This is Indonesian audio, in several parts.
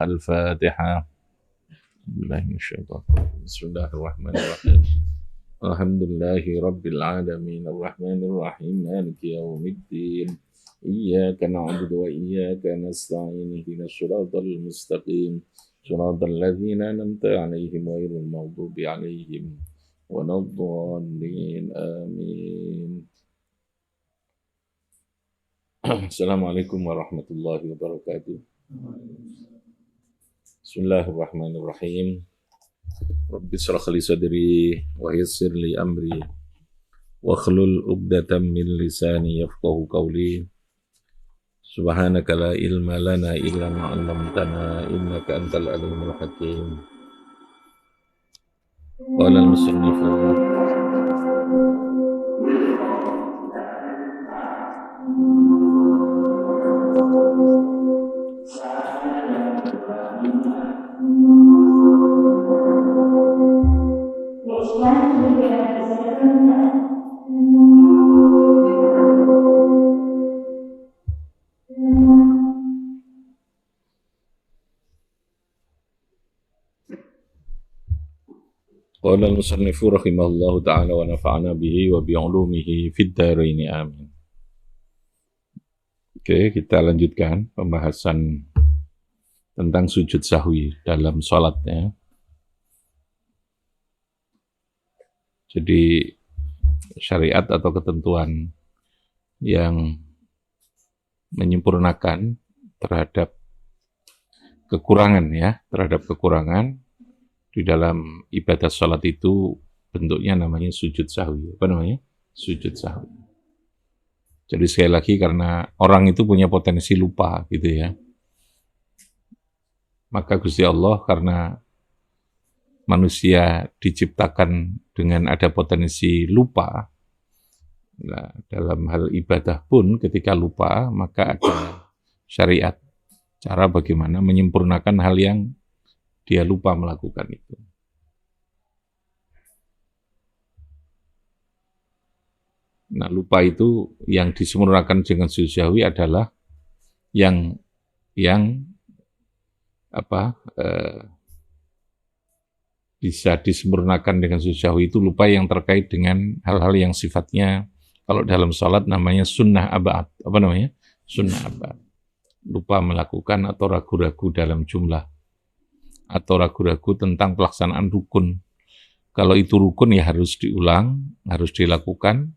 Al-Fatihah. Bismillahirrahmanirrahim. Alhamdulillahi Rabbil Alamin. Ar-Rahmanir-Rahim. Maliki yawmiddin. Iyyaka na'budu wa iyyaka nasta'in. Ihdinas siratal mustaqim. Siratal ladzina an'amta 'alaihim ghairil maghdubi 'alaihim waladdallin. Amin. Assalamualaikum warahmatullahi wabarakatuh. Bismillahirrahmanirrahim. Rabbi shrah li sadri wa yassir li amri wa hlul 'uqdatam min lisani yafqahu qawli. Subhanaka la ilma lana illa ma 'allamtana innaka antal alimul hakim. Qala al-musannif Qala al-musannifu rahimahullahu ta'ala wa nafa'ana bihi wa bi'ulumihi fid dharain amin. Oke, kita lanjutkan pembahasan tentang sujud sahwi dalam sholatnya. Jadi syariat atau ketentuan yang menyempurnakan terhadap kekurangan di dalam ibadah sholat itu bentuknya namanya sujud sahwi. Apa namanya? Sujud sahwi. Jadi sekali lagi karena orang itu punya potensi lupa gitu ya. Maka Gusti Allah karena manusia diciptakan dengan ada potensi lupa. Nah, dalam hal ibadah pun ketika lupa maka ada syariat cara bagaimana menyempurnakan hal yang dia lupa melakukan itu. Nah, lupa itu yang disempurnakan dengan sujud sahwi adalah yang bisa disempurnakan dengan sujud sahwi itu lupa yang terkait dengan hal-hal yang sifatnya kalau dalam sholat namanya sunnah abad. Apa namanya? Sunnah abad. Lupa melakukan atau ragu-ragu dalam jumlah atau ragu-ragu tentang pelaksanaan rukun. Kalau itu rukun ya harus diulang, harus dilakukan,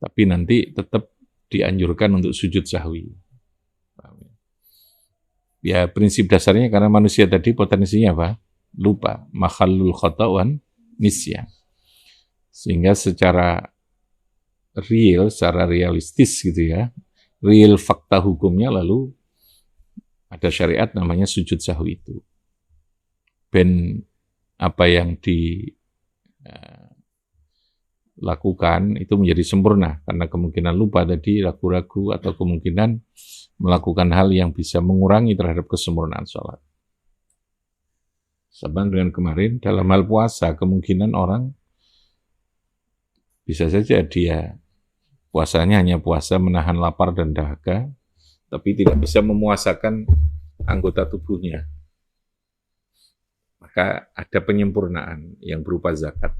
tapi nanti tetap dianjurkan untuk sujud sahwi. Ya prinsip dasarnya karena manusia tadi potensinya apa? Lupa. Makhallul khata'wan nisyan. Sehingga secara real, secara realistis gitu ya, real fakta hukumnya lalu ada syariat namanya sujud sahwi itu. Ben apa yang dilakukan itu menjadi sempurna karena kemungkinan lupa tadi, ragu-ragu atau kemungkinan melakukan hal yang bisa mengurangi terhadap kesempurnaan sholat. Sama dengan kemarin dalam hal puasa kemungkinan orang bisa saja dia puasanya hanya puasa menahan lapar dan dahaga tapi tidak bisa memuasakan anggota tubuhnya. Maka ada penyempurnaan yang berupa zakat.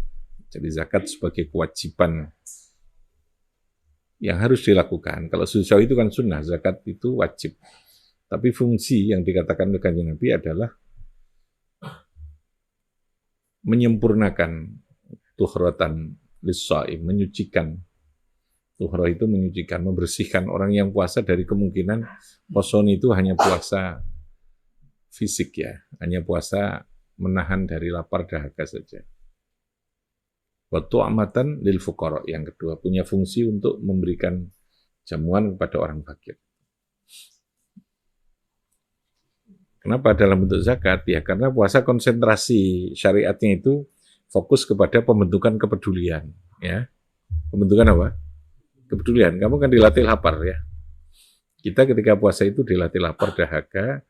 Jadi zakat sebagai kewajiban yang harus dilakukan. Kalau sujud sahwi itu kan sunnah, zakat itu wajib. Tapi fungsi yang dikatakan oleh Kanjeng Nabi adalah menyempurnakan tuhratan lis-shaim, menyucikan. Tuhra itu menyucikan, membersihkan orang yang puasa dari kemungkinan puasa itu hanya puasa fisik ya, hanya puasa menahan dari lapar dahaga saja. Wa tu'amatan lil fuqara, yang kedua punya fungsi untuk memberikan jamuan kepada orang fakir. Kenapa dalam bentuk zakat? Ya karena puasa konsentrasi syariatnya itu fokus kepada pembentukan kepedulian, ya. Pembentukan apa? Kepedulian. Kamu kan dilatih lapar ya. Kita ketika puasa itu dilatih lapar dahaga.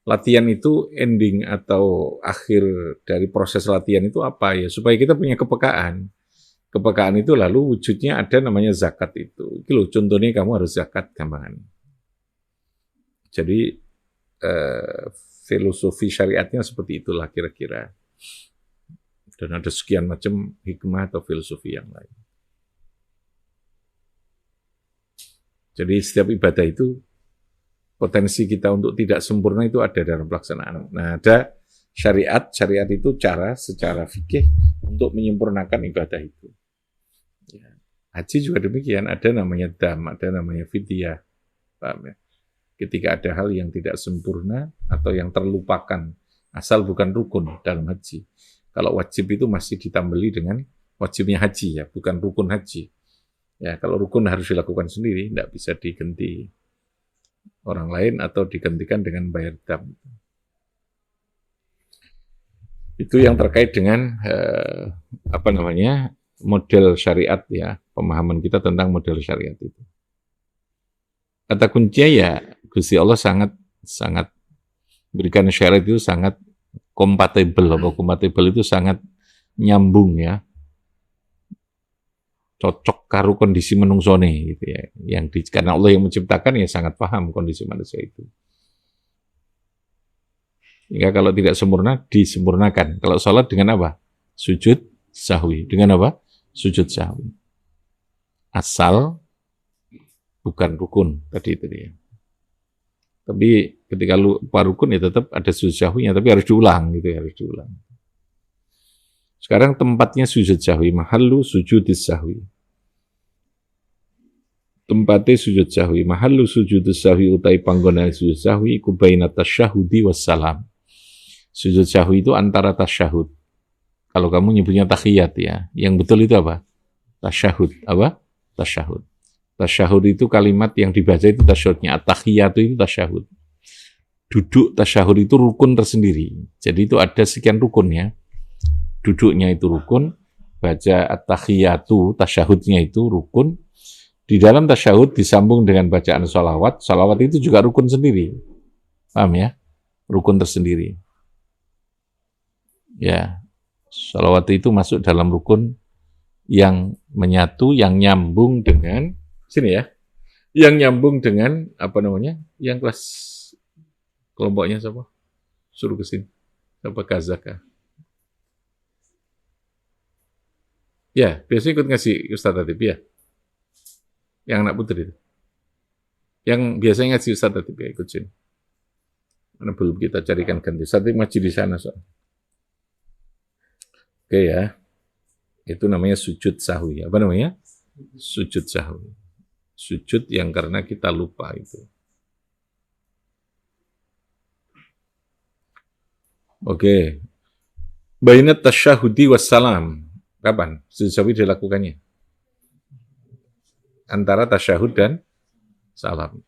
Latihan itu ending atau akhir dari proses latihan itu apa ya? Supaya kita punya kepekaan. Kepekaan itu lalu wujudnya ada namanya zakat itu. Ini loh, contohnya kamu harus zakat gampangan. Jadi filosofi syariatnya seperti itulah kira-kira. Dan ada sekian macam hikmah atau filosofi yang lain. Jadi setiap ibadah itu potensi kita untuk tidak sempurna itu ada dalam pelaksanaan. Nah, ada syariat itu cara secara fikih untuk menyempurnakan ibadah itu. Ya. Haji juga demikian, ada namanya dam, ada namanya fidyah. Paham ya? Ketika ada hal yang tidak sempurna atau yang terlupakan, asal bukan rukun dalam haji. Kalau wajib itu masih ditambeli dengan wajibnya haji ya, bukan rukun haji. Ya, kalau rukun harus dilakukan sendiri, tidak bisa diganti orang lain atau digantikan dengan bayar dam. Itu yang terkait dengan model syariat ya, pemahaman kita tentang model syariat itu. Kata kuncinya ya, Gusti Allah sangat berikan syariat itu sangat kompatibel. Kompatibel itu sangat nyambung ya, cocok karo kondisi menungsone gitu ya. Karena Allah yang menciptakan ya sangat paham kondisi manusia itu. Hingga kalau tidak sempurna disempurnakan. Kalau sholat dengan apa? Sujud sahwi. Dengan apa? Sujud sahwi. Asal bukan rukun tadi itu dia. Tapi ketika lupa rukun ya tetap ada sujud sahwinya, tapi harus diulang gitu ya, harus diulang. Sekarang tempatnya sujud sahwi, mahallu sujudis sahwi. Tempatnya sujud sahwi, mahallu sujudis sahwi utai panggonan sujud sahwi iku baina tasyahudi wassalam. Sujud sahwi itu antara tasyahud. Kalau kamu nyebutnya tahiyat ya, yang betul itu apa? Tasyahud, apa? Tasyahud. Tasyahud itu kalimat yang dibaca itu tasyahudnya, at-tahiyatu itu tasyahud. Duduk tasyahud itu rukun tersendiri. Jadi itu ada sekian rukun ya. Duduknya itu rukun, baca at-tahiyatu, tasyahudnya itu rukun. Di dalam tasyahud disambung dengan bacaan sholawat. Sholawat itu juga rukun sendiri. Paham ya? Rukun tersendiri. Ya, sholawat itu masuk dalam rukun yang menyatu, yang nyambung dengan sini ya, yang nyambung dengan yang kelas kelompoknya siapa? Suruh ke sini. Siapa Kazaka? Ya, biasanya ikut ngasih Ustaz Tatib ya. Yang anak putri itu. Yang biasanya ngasih Ustaz Tatib ya, ikut sini. Karena belum kita carikan ganti. Ustaz Tatib ngaji di sana soal. Oke ya. Itu namanya sujud sahwi. Apa namanya? Sujud sahwi. Sujud yang karena kita lupa itu. Oke. Bainat tasyahudi wassalam. Kapan sujud sahwi dilakukannya? Antara tasyahud dan salam.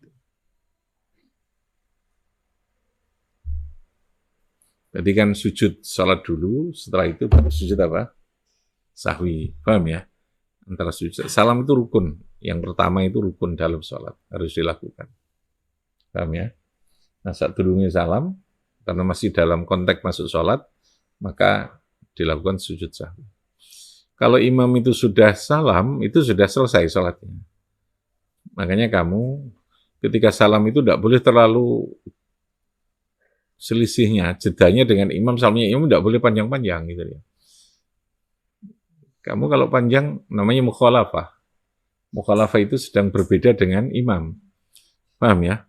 Jadi kan sujud salat dulu, setelah itu baru sujud apa? Sahwi. Paham ya? Antara sujud. Salam itu rukun. Yang pertama itu rukun dalam sholat. Harus dilakukan. Paham ya? Nah, saat turunnya salam, karena masih dalam konteks masuk sholat, maka dilakukan sujud sahwi. Kalau imam itu sudah salam, itu sudah selesai sholatnya. Makanya kamu, ketika salam itu tidak boleh terlalu selisihnya, jedanya dengan imam, salamnya imam tidak boleh panjang-panjang gitu ya. Kamu kalau panjang namanya mukhalafah. Mukhalafah itu sedang berbeda dengan imam. Paham ya?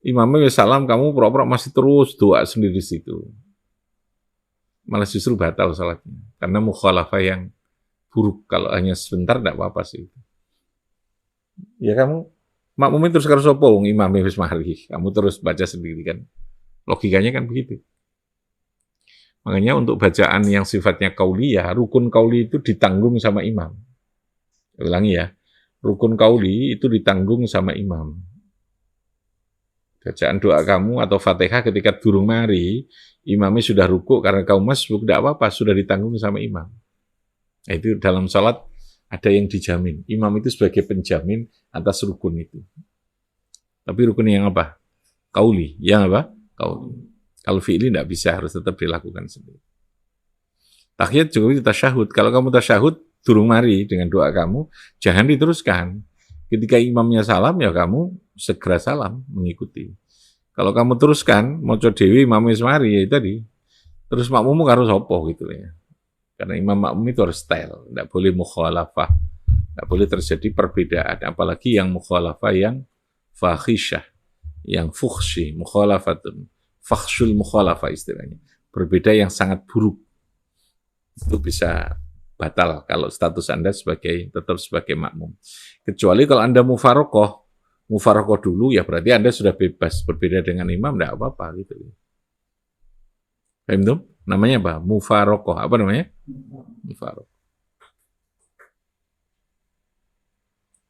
Imamnya salam, kamu pura-pura masih terus doa sendiri di situ. Malah justru batal salatnya. Karena mukhalafah yang buruk. Kalau hanya sebentar tidak apa-apa sih. Ya kamu makmumin terus karo sapa wong imamnya wis mari. Kamu terus baca sendiri kan. Logikanya kan begitu. Makanya untuk bacaan yang sifatnya qauliyah, rukun qauli itu ditanggung sama imam. Ulangi ya, rukun qauli itu ditanggung sama imam. Bacaan doa kamu atau Fatihah ketika durung mari, imamnya sudah rukuk karena kamu masbuk, tidak apa-apa, sudah ditanggung sama imam. Nah, itu dalam salat ada yang dijamin. Imam itu sebagai penjamin atas rukun itu. Tapi rukun yang apa? Qauli. Yang apa? Qauli. Kalau fi'li tidak bisa, harus tetap dilakukan sendiri. Tahiyat juga tasyahud. Kalau kamu tasyahud, durung mari dengan doa kamu, jangan diteruskan. Ketika imamnya salam, ya kamu segera salam, mengikuti. Kalau kamu teruskan, maca dhewe Imam Ismari ya tadi, terus makmum harus sopo gitu ya. Karena imam makmum itu harus style, tidak boleh mukhalafah, tidak boleh terjadi perbedaan, apalagi yang mukhalafah yang fahisyah, yang fuhsi, mukhalafatun, fakhsyul mukhalafah istilahnya, berbeda yang sangat buruk, itu bisa batal kalau status Anda tetap sebagai makmum. Kecuali kalau Anda mufarokoh dulu, ya berarti Anda sudah bebas berbeda dengan imam, tidak apa-apa gitu. Paham tuh? Namanya apa? Mufarokoh. Apa namanya? Mufarokoh.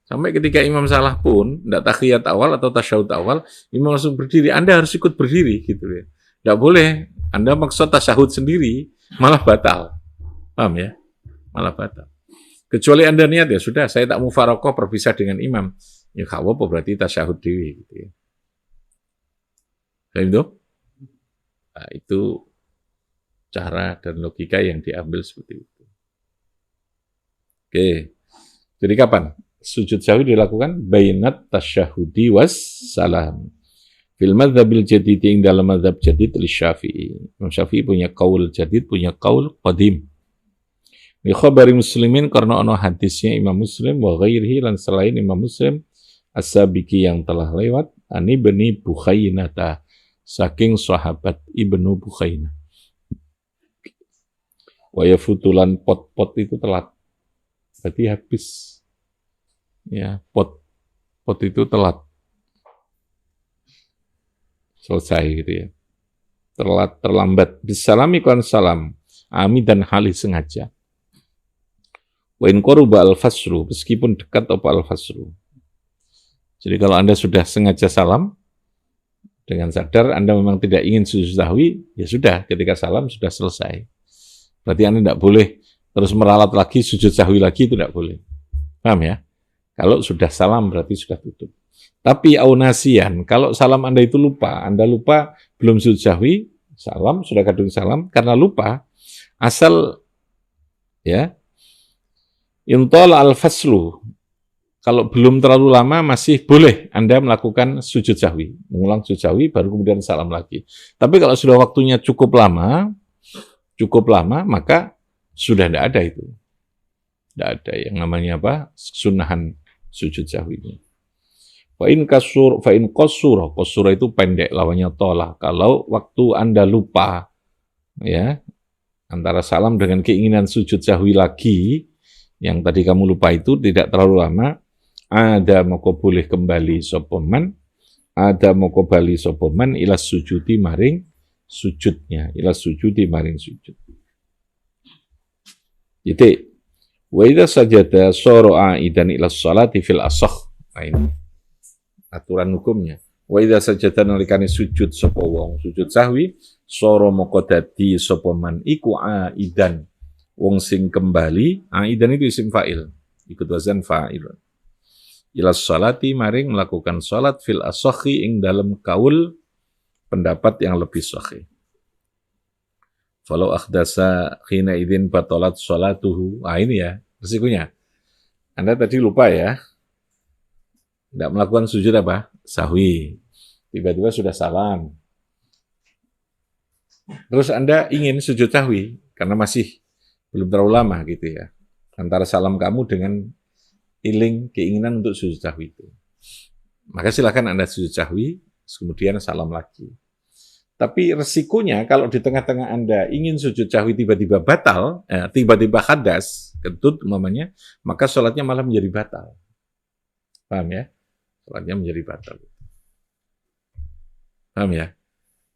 Sampai ketika imam salah pun, tidak tahiyat awal atau tasyahud awal, imam langsung berdiri, Anda harus ikut berdiri gitu ya. Tidak boleh Anda maksud tasyahud sendiri, malah batal. Paham ya? Malah batal. Kecuali Anda niat ya sudah, saya tak mufarokoh berpisah dengan imam. Ya apa berarti tasyahud dewi gitu ya. Paham tuh? Nah, itu cara dan logika yang diambil seperti itu. Oke. Jadi kapan sujud sahwi dilakukan? Bainat tasyahudi was salam. Fil madzhabil jadid, yang dalam madzhab jadid li Syafi'i. Imam Syafi'i punya qaul jadid, punya qaul qadim. Li khabari muslimin, karena ono hadisnya Imam Muslim wa ghairihi, lan selain Imam Muslim, as-sabiqi yang telah lewat, ani Ibnu Bukhainata, saking sahabat Ibnu Bukhainah. Wa yafutulan pot-pot itu telat. Berarti habis. Ya, pot itu telat. Selesai gitu ya. Terlambat. Bisalami kon salam. Ami dan hali sengaja. Wa in qaruba al-fasru, meskipun dekat apa al-fasru. Jadi kalau Anda sudah sengaja salam, dengan sadar Anda memang tidak ingin sujud sahwi, ya sudah, ketika salam sudah selesai. Berarti Anda tidak boleh terus meralat lagi, sujud sahwi lagi, itu tidak boleh. Paham ya? Kalau sudah salam berarti sudah tutup. Tapi aunasian, kalau salam Anda itu lupa, Anda lupa belum sujud sahwi, salam, sudah kadung salam, karena lupa, asal ya, intol al-faslu, kalau belum terlalu lama masih boleh Anda melakukan sujud sahwi, mengulang sujud sahwi baru kemudian salam lagi. Tapi kalau sudah waktunya cukup lama, maka sudah tidak ada itu. Tidak ada yang namanya apa? Sunnahan sujud sahwi ini. Fa'in qasura itu pendek, lawannya tolah. Kalau waktu Anda lupa, ya, antara salam dengan keinginan sujud sahwi lagi, yang tadi kamu lupa itu tidak terlalu lama, ada moko boleh kembali sopoman, ilas sujudi maring sujudnya, ilas sujudi maring sujud. Jadi, wa idza sajada soro'a idan ilas sholati fil asakh. Nah ini aturan hukumnya. Wa idza sajada nalikane sujud sapa wong, sujud sahwi, soro moko dadi sapa man iku aidan, wong sing kembali, aidan itu isim fa'il, ikut wazan fa'il. Ilas sholati maring melakukan sholat fil asakhi ing dalam kaul pendapat yang lebih sahih. Falau akhdasa khina idin batalat sholatuhu. Nah ini ya, resikonya. Anda tadi lupa ya, tidak melakukan sujud apa? Sahwi. Tiba-tiba sudah salam. Terus Anda ingin sujud sahwi, karena masih belum terlalu lama gitu ya. Antara salam kamu dengan iling keinginan untuk sujud sahwi itu. Maka silakan Anda sujud sahwi, kemudian salam lagi. Tapi resikonya kalau di tengah-tengah Anda ingin sujud sahwi tiba-tiba batal, tiba-tiba hadas, kentut umpamanya, maka sholatnya malah menjadi batal. Paham ya? Sholatnya menjadi batal. Paham ya?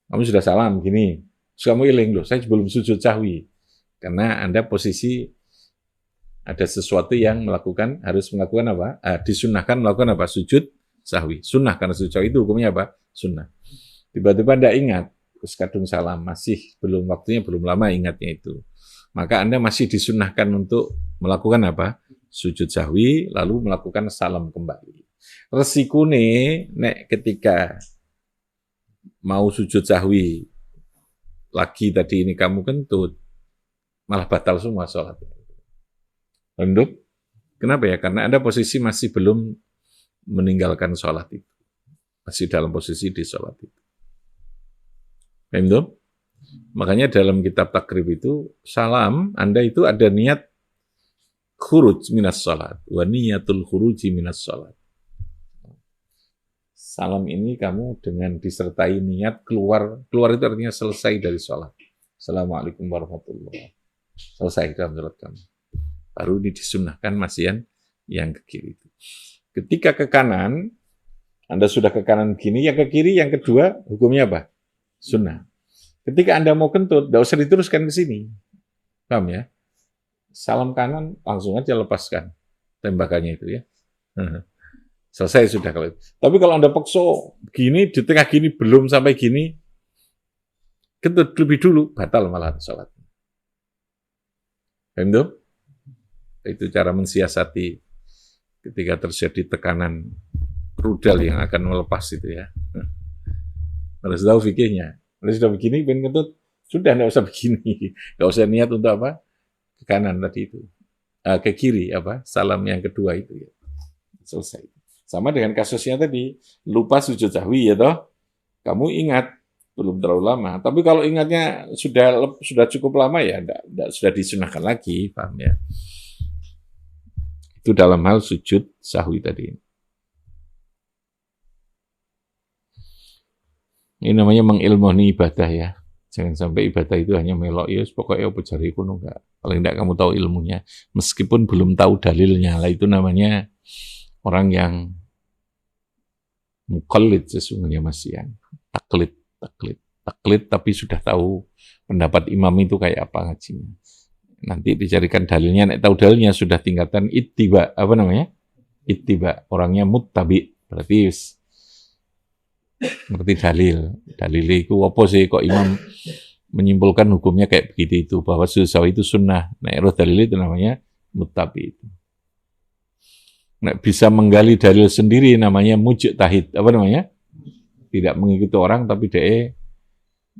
Kamu sudah salam, gini, terus kamu iling, loh, saya belum sujud sahwi. Karena Anda posisi ada sesuatu yang harus melakukan apa? Disunnahkan melakukan apa? Sujud sahwi. Sunnah, karena sujud sahwi itu hukumnya apa? Sunnah. Tiba-tiba Anda ingat, terus kadung salam, masih belum waktunya, belum lama ingatnya itu. Maka Anda masih disunnahkan untuk melakukan apa? Sujud sahwi, lalu melakukan salam kembali. Resikune, nek ketika mau sujud sahwi, lagi tadi ini kamu kentut, malah batal semua sholatnya. Untuk, kenapa ya? Karena Anda posisi masih belum meninggalkan sholat itu. Masih dalam posisi di sholat itu. Paham tuh? Makanya dalam kitab takrib itu, salam, Anda itu ada niat khuruj minas salat, wa niyatul khuruji minas salat. Salam ini kamu dengan disertai niat keluar itu artinya selesai dari salat. Assalamualaikum warahmatullahi wabarakatuh. Selesai dalam salat kamu. Baru ini disunnahkan masihan yang ke kiri itu. Ketika ke kanan, Anda sudah ke kanan begini, yang ke kiri, yang kedua, hukumnya apa? Sunnah. Ketika Anda mau kentut, tidak usah diteruskan ke sini. Paham ya? Salam kanan, langsung aja lepaskan tembakannya itu ya. Selesai sudah kalau itu. Tapi kalau Anda paksa gini, di tengah gini, belum sampai gini, kentut lebih dulu, batal malah sholat. Paham itu? Itu cara mensiasati ketika terjadi tekanan rudal yang akan melepas itu ya. Harus tahu fikihnya. Kalau sudah begini, pengen kentut, sudah tidak usah begini. Tidak usah niat untuk apa? Ke kanan tadi itu. Ke kiri, apa? Salam yang kedua itu ya. Selesai. Sama dengan kasusnya tadi, lupa sujud sahwi ya toh. Kamu ingat, belum terlalu lama. Tapi kalau ingatnya sudah cukup lama ya, sudah disunahkan lagi, paham ya? Itu dalam hal sujud sahwi tadi. Ini namanya mengilmoni ibadah ya. Jangan sampai ibadah itu hanya melok ya, pokoknya apa cari kuno enggak. Paling enggak kamu tahu ilmunya, meskipun belum tahu dalilnya. Lah itu namanya orang yang muqallid sesungguhnya masih yang taklid tapi sudah tahu pendapat imam itu kayak apa ngajinya. Nanti dicarikan dalilnya, nek tahu dalilnya sudah tingkatan ittiba, apa namanya? Ittiba, orangnya muttabi, berarti ngerti dalil itu apa sih kok imam menyimpulkan hukumnya kayak begitu itu, bahwa sujud sahwi itu sunnah. Nah, roh dalil itu namanya muttabi itu. Nah, bisa menggali dalil sendiri namanya mujtahid, apa namanya? Tidak mengikuti orang tapi dia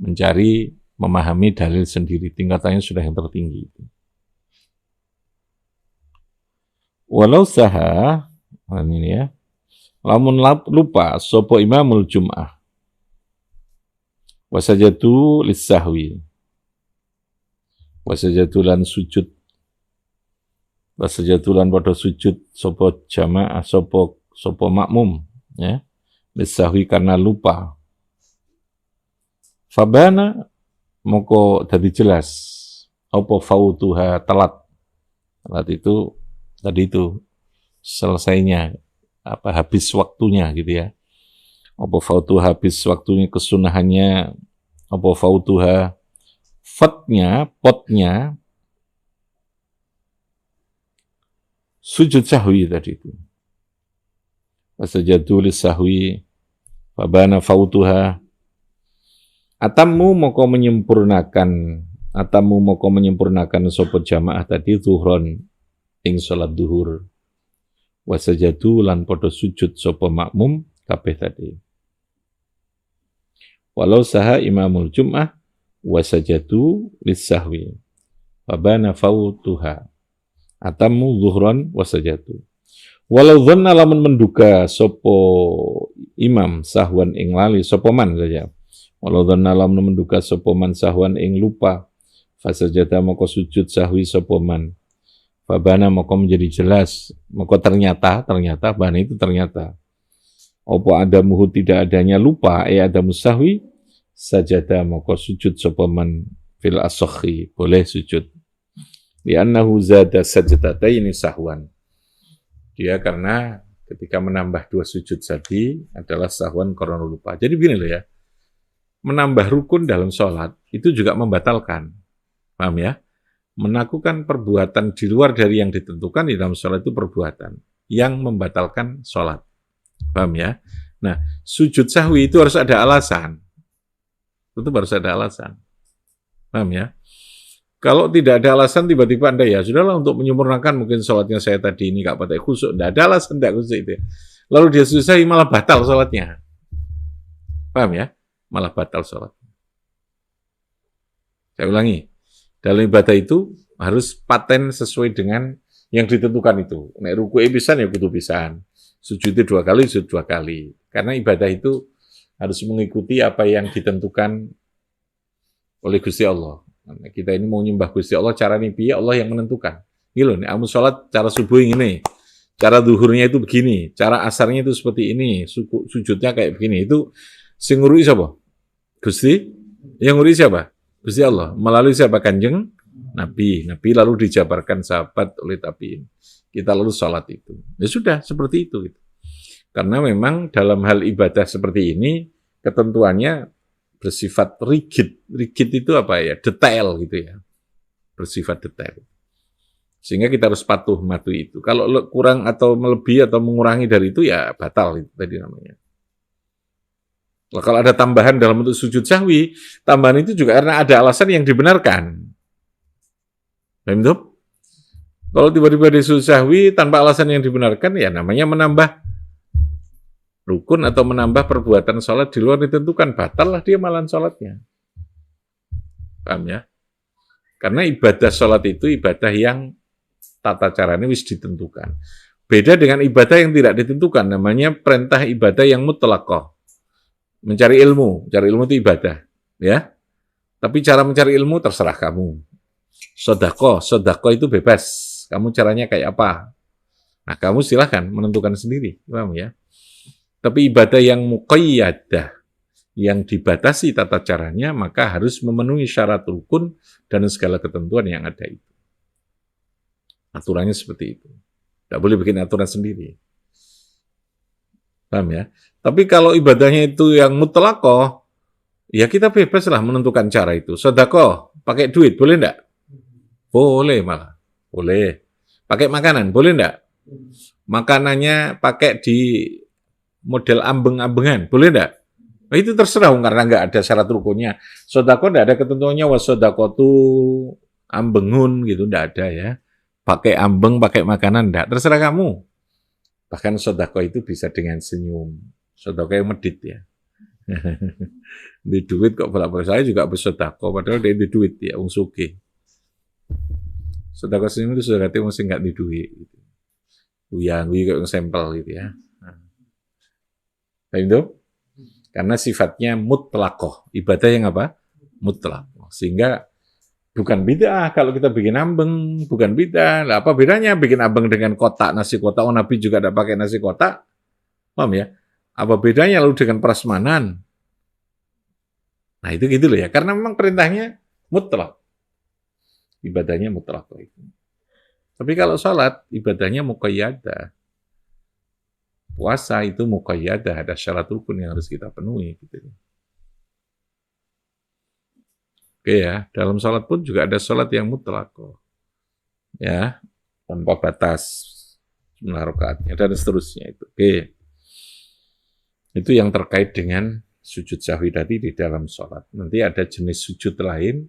mencari, memahami dalil sendiri, tingkatannya sudah yang tertinggi itu. Walau saha, ini ya, lamun lupa sopo imamul jum'ah wasajatu lissahwi wasajatu lan sujud wasajatu lan pada sujud sopo jamaah sopo makmum ya lissahwi karena lupa fabana moko tadi jelas apa fautuha telat itu tadi itu selesainya apa habis waktunya gitu ya. Apa fautuha habis waktunya kesunahannya, apa fautuha potnya sujud sahwi tadi itu. Wasajadu lis-sahwi fabana fautuha atamu moko menyempurnakan sapa jamaah tadi zuhron ing salat zuhur. Wasajadu lan podo sujud sapa makmum kabeh tadi. Walau saha imamul jum'ah wasajadu lis-sahwi fabana fautuha atamu zuhran wasajadu. Walau dhanna lamun menduga sapa imam sahwan ing lali sapa man saja. Walau dhanna lamun menduga sapa man sahwan ing lupa fasajada moko sujud sahwi sapa man. Fabana moko menjadi jelas, moko ternyata bana itu ternyata. Opo ada muhu tidak adanya lupa, ada musahwi, sajada moko sujud sopaman fil asokhi, boleh sujud. Li'annahu zada sajadataini sahwan. Dia karena ketika menambah 2 sujud tadi adalah sahwan karena lupa. Jadi begini loh ya, menambah rukun dalam sholat itu juga membatalkan. Paham ya? Melakukan perbuatan di luar dari yang ditentukan di dalam sholat itu perbuatan yang membatalkan sholat. Paham ya? Nah, sujud sahwi itu harus ada alasan. Itu harus ada alasan. Paham ya? Kalau tidak ada alasan, tiba-tiba Anda ya, sudahlah untuk menyempurnakan mungkin sholatnya saya tadi ini nggak pakai khusyuk. Tidak ada alasan, tidak khusyuk itu. Lalu dia sujud sahwi malah batal sholatnya. Paham ya? Malah batal sholat. Saya ulangi. Dalam ibadah itu harus paten sesuai dengan yang ditentukan itu. Nek ruku'e pisan ya kudu pisan. Sujudnya 2 kali, sujud 2 kali. Karena ibadah itu harus mengikuti apa yang ditentukan oleh Gusti Allah. Nah, kita ini mau nyembah Gusti Allah, cara nih piye Allah yang menentukan. Ini loh, nih, kamu sholat cara subuh ini, cara duhurnya itu begini, cara asarnya itu seperti ini, sujudnya kayak begini. Itu sing ngurui siapa? Gusti. Yang ngurui siapa? Gusti Allah. Melalui siapa? Kanjeng Nabi. Nabi lalu dijabarkan sahabat oleh tabi'in. Kita lalu sholat itu. Ya sudah, seperti itu. Gitu. Karena memang dalam hal ibadah seperti ini, ketentuannya bersifat rigid. Rigid itu apa ya? Detail gitu ya. Bersifat detail. Sehingga kita harus patuh mematuhi itu. Kalau kurang atau melebihi atau mengurangi dari itu, ya batal itu tadi namanya. Nah, kalau ada tambahan dalam bentuk sujud sahwi, tambahan itu juga karena ada alasan yang dibenarkan. Paham itu? Kalau tiba-tiba di sujud sahwi tanpa alasan yang dibenarkan, ya namanya menambah rukun atau menambah perbuatan sholat di luar ditentukan. Batal lah dia malahan sholatnya. Paham ya? Karena ibadah sholat itu ibadah yang tata caranya wis ditentukan. Beda dengan ibadah yang tidak ditentukan, namanya perintah ibadah yang mutlaqah. Mencari ilmu itu ibadah, ya. Tapi cara mencari ilmu terserah kamu. Sedekah itu bebas. Kamu caranya kayak apa? Nah, kamu silahkan menentukan sendiri, paham ya? Tapi ibadah yang muqayyadah, yang dibatasi tata caranya, maka harus memenuhi syarat rukun dan segala ketentuan yang ada itu. Aturannya seperti itu. Tidak boleh bikin aturan sendiri. Paham ya? Tapi kalau ibadahnya itu yang mutlaqah, ya kita bebaslah menentukan cara itu. Sedekah, pakai duit, boleh enggak? Boleh malah. Boleh. Pakai makanan, boleh enggak? Makanannya pakai di model ambeng-ambengan, boleh enggak? Nah, itu terserah, karena enggak ada syarat rukunnya. Sedekah enggak ada ketentuannya, wasedaqatu ambengun, gitu, enggak ada ya. Pakai ambeng, pakai makanan, enggak. Terserah kamu. Bahkan sedekah itu bisa dengan senyum. Sedekah yang medit ya. Di duit kok bolak-balik, saya juga bersedekah, padahal dia di duit ya, wong sugih. Sedekah senyum itu sudah kata mesti nggak di duit. Gitu. Uyang kayak sampel gitu ya. Nah, itu karena sifatnya mutlaqah, ibadah yang apa? Mutlaqah. Sehingga bukan bid'ah kalau kita bikin ambeng, bukan bid'ah. Lah apa bedanya bikin ambeng dengan kotak nasi kotak? Oh, Nabi juga ada pakai nasi kotak. Paham ya? Apa bedanya lalu dengan prasmanan? Nah, itu gitu loh ya. Karena memang perintahnya mutlak. Ibadahnya mutlak itu. Tapi kalau sholat, ibadahnya muqayyadah. Puasa itu muqayyadah, ada syarat rukun yang harus kita penuhi. Gitu. Oke ya, dalam sholat pun juga ada sholat yang mutlak. Ya, tanpa batas jumlah rakaatnya dan seterusnya itu. Oke. Itu yang terkait dengan sujud sahwi tadi di dalam sholat. Nanti ada jenis sujud lain,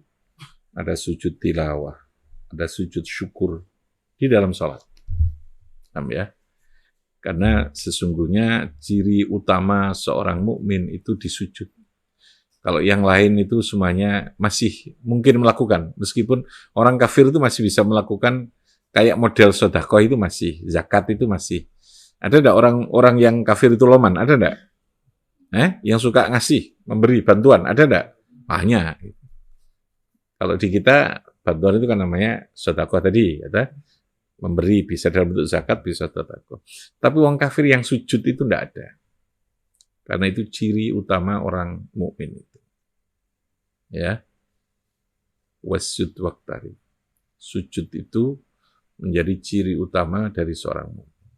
ada sujud tilawah, ada sujud syukur di dalam sholat. Paham ya? Karena sesungguhnya ciri utama seorang mukmin itu di sujud. Kalau yang lain itu semuanya masih mungkin melakukan, meskipun orang kafir itu masih bisa melakukan kayak model sedekah itu masih, zakat itu masih. Ada enggak orang yang kafir itu loman? Ada enggak? Yang suka ngasih, memberi bantuan, ada enggak? Banyak. Kalau di kita, bantuan itu kan namanya sedekah tadi, ya, memberi, bisa dalam bentuk zakat, bisa sedekah. Tapi orang kafir yang sujud itu enggak ada. Karena itu ciri utama orang mukmin itu. Ya. Wasjud waqtarib. Sujud itu menjadi ciri utama dari seorang mukmin.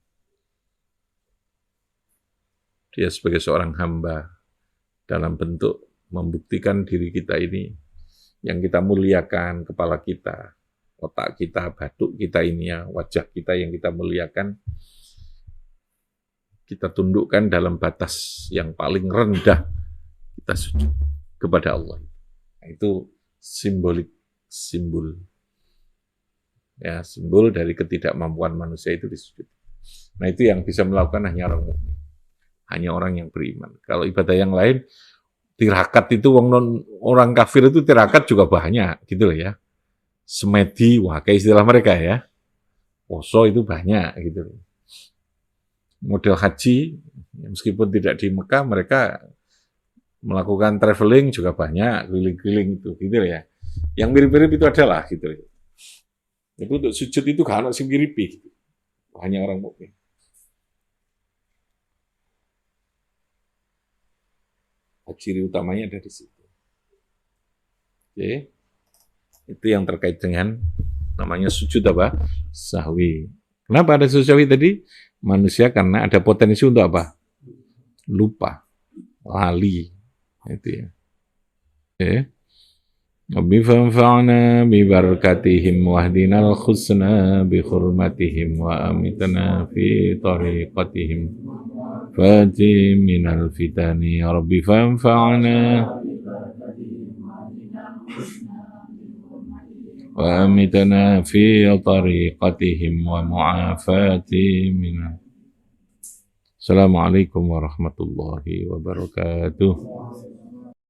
Dia sebagai seorang hamba dalam bentuk membuktikan diri kita ini yang kita muliakan, kepala kita, otak kita, batuk kita ini ya, wajah kita yang kita muliakan, kita tundukkan dalam batas yang paling rendah, kita sujud kepada Allah. Nah, itu simbol ya, simbol dari ketidakmampuan manusia itu disujud. Nah, itu yang bisa melakukan hanya orang mukmin, hanya orang yang beriman. Kalau ibadah yang lain, tirakat itu orang kafir itu tirakat juga banyak, gitu loh ya. Semedi, wah kayak istilah mereka ya. Poso itu banyak, gitu loh. Model haji, meskipun tidak di Mekah, mereka melakukan traveling juga banyak, keliling-keliling itu, gitu ya. Yang mirip-mirip itu adalah gitu. Itu untuk sujud itu gak ada sing mirip gitu. Hanya orang mukmin. Ciri utamanya ada di situ. Oke. Itu yang terkait dengan namanya sujud apa? Sahwi. Kenapa ada sujud sahwi tadi? Manusia karena ada potensi untuk apa? Lupa, lali. Itu ya. Oke. وَبِفَنْفَعْنَا بِبَرْكَتِهِمْ وَاهْدِنَا الْخُسْنَى بِخُرْمَتِهِمْ وَأَمِتْنَا فِي طَرِيقَتِهِمْ فَاتِي مِنَ الْفِتَنِ يَا رَبِّ فَانْفَعْنَا وَأَمِتْنَا فِي طَرِيقَتِهِمْ وَمُعَافَاتِ مِنَ السلام عليكم ورحمة الله وبركاته.